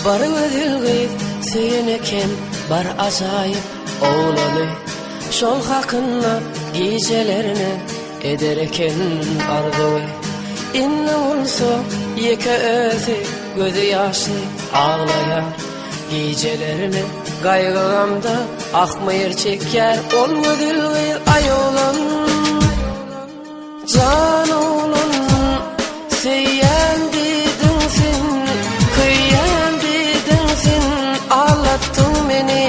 Barın ödülgü söyüneken bar acayip oğlanı. Şol hakkında gecelerine ederken ardığı. İnne olsa yeke özü gözü yaşlı ağlayar. Gecelerine kaygılamda akmayır çeker. Ol ödülgü ay oğlan, can oğlan, seyyendidin sen, kıyendidin sen. Ağlattın beni,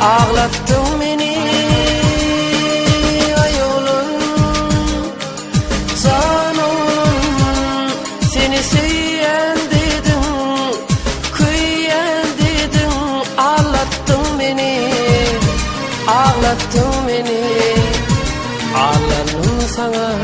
ağlattın beni. Ay oğlan, can oğlan, seni seyyendidin, kıyendidin. Ağlattın beni, ağlattın beni. Ağlanım sana.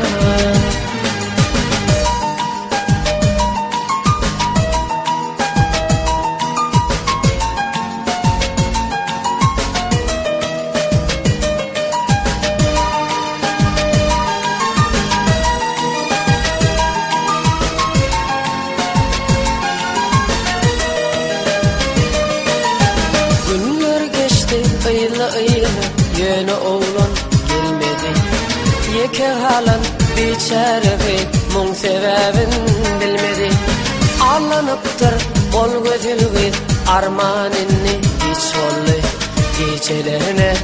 Günler geçti ıyla ıyla, yeni oğlan gelmedi. Yeke halan biçarevi mung sebebin bilmedi. Ağlanıptır ol gözülgü armanini hiç oldu. Gecelerine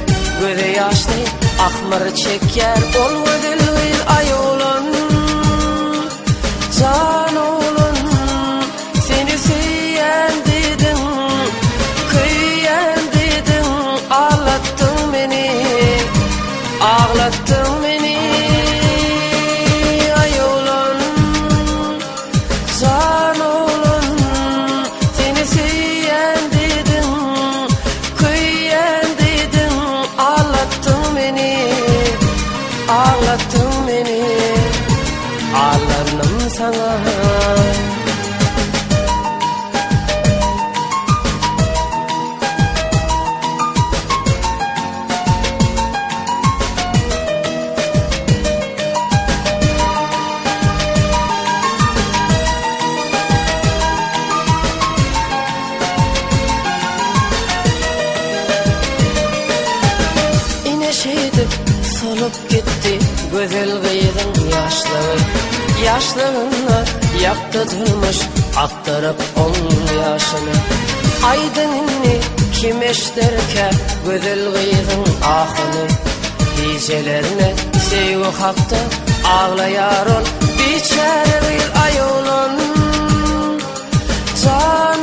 gözü yaşlı akmır çeker. Ol gözülgü ay oğlan, can oğlan, seni seyyendidin, kıyendidin. Ağlattın beni, ağlattın beni. Ay oğlan, can oğlan, seni seyyendidin, kıyendidin. Ağlattın beni, ağlattın beni. Ağlanım sana. Şeydip solup gitti güzel kızın yaşlığı. Yaşlığına yaktı durmuş aktarıp 10 yaşını. Aydın inni kim eşterke güzel kızın ahını. Gecelerine sevgi hakta ağlayar ol biçare bir ay oğlan, can